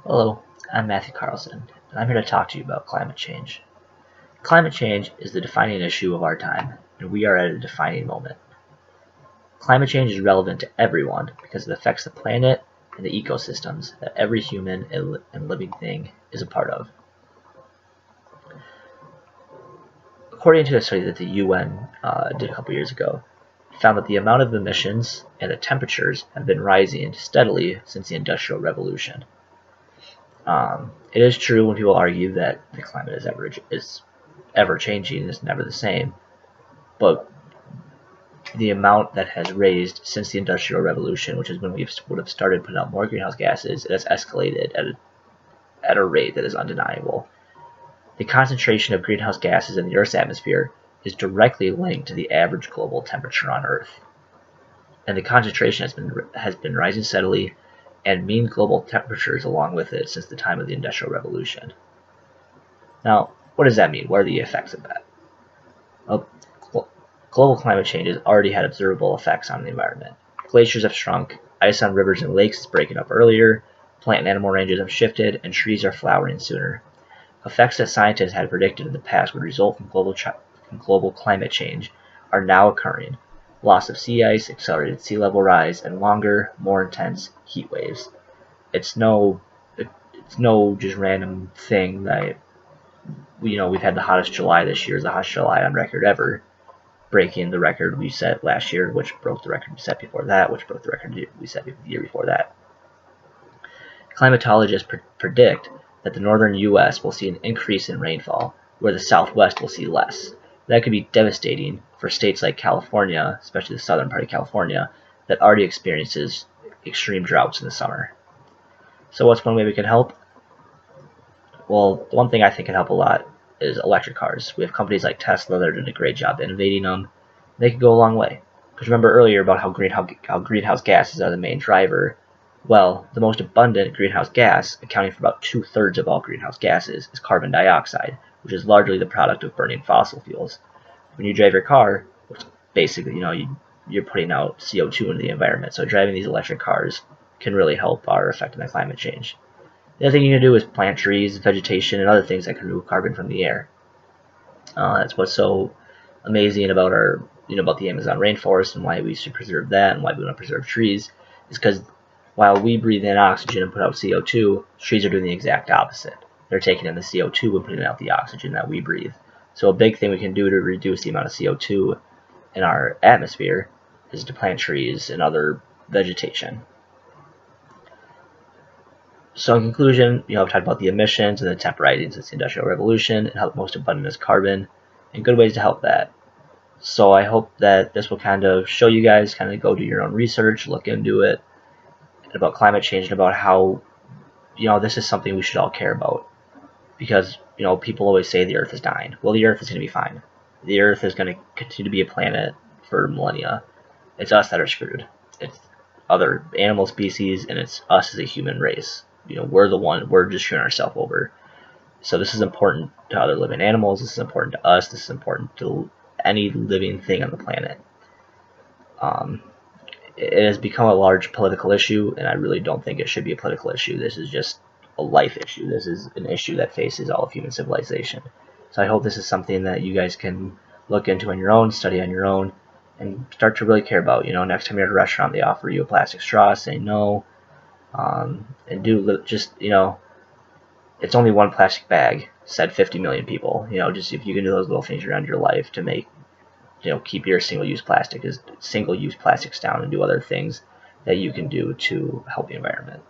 Hello, I'm Matthew Carlson, and I'm here to talk to you about climate change. Climate change is the defining issue of our time, and we are at a defining moment. Climate change is relevant to everyone because it affects the planet and the ecosystems that every human and living thing is a part of. According to a study that the UN did a couple years ago, it found that the amount of emissions and the temperatures have been rising steadily since the Industrial Revolution. It is true when people argue that the climate is ever changing, is never the same, but the amount that has raised since the Industrial Revolution, which is when we would have started putting out more greenhouse gases, it has escalated at a rate that is undeniable. The concentration of greenhouse gases in the Earth's atmosphere is directly linked to the average global temperature on Earth, and the concentration has been rising steadily and mean global temperatures along with it since the time of the Industrial Revolution. Now, what does that mean? What are the effects of that? Well, global climate change has already had observable effects on the environment. Glaciers have shrunk, ice on rivers and lakes is breaking up earlier, plant and animal ranges have shifted, and trees are flowering sooner. Effects that scientists had predicted in the past would result from global climate change are now occurring. Loss of sea ice, accelerated sea level rise, and longer, more intense heat waves. It's no just random thing that we've had the hottest July this year, the hottest July on record ever, breaking the record we set last year, which broke the record we set before that, which broke the record we set the year before that. Climatologists predict that the northern U.S. will see an increase in rainfall, where the southwest will see less. That could be devastating for states like California, especially the southern part of California, that already experiences extreme droughts in the summer. So what's one way we can help? Well, the one thing I think can help a lot is electric cars. We have companies like Tesla that are doing a great job innovating them. They can go a long way. Because remember earlier about how greenhouse gases are the main driver. Well, the most abundant greenhouse gas, accounting for about 2/3 of all greenhouse gases, is carbon dioxide, which is largely the product of burning fossil fuels. When you drive your car, which basically, you're putting out CO2 into the environment. So driving these electric cars can really help our effect on the climate change. The other thing you can do is plant trees, vegetation, and other things that can remove carbon from the air. That's what's so amazing about about the Amazon rainforest and why we should preserve that and why we want to preserve trees, is because while we breathe in oxygen and put out CO2, trees are doing the exact opposite. They're taking in the CO2 and putting out the oxygen that we breathe. So a big thing we can do to reduce the amount of CO2 in our atmosphere is to plant trees and other vegetation. So in conclusion, I've talked about the emissions and the temp rising since the Industrial Revolution and how the most abundant is carbon and good ways to help that. So I hope that this will kind of show you guys, kind of go do your own research, look into it, about climate change and about how, this is something we should all care about. Because, people always say the Earth is dying. Well, the Earth is going to be fine. The Earth is going to continue to be a planet for millennia. It's us that are screwed. It's other animal species, and it's us as a human race. We're just screwing ourselves over. So this is important to other living animals. This is important to us. This is important to any living thing on the planet. It has become a large political issue, and I really don't think it should be a political issue. This is just a life issue. This is an issue that faces all of human civilization. So I hope this is something that you guys can look into on your own, study on your own, and start to really care about. Next time you're at a restaurant, they offer you a plastic straw, say no. And do just, it's only one plastic bag, said 50 million people. Just if you can do those little things around your life to make, keep your single-use plastics down and do other things that you can do to help the environment.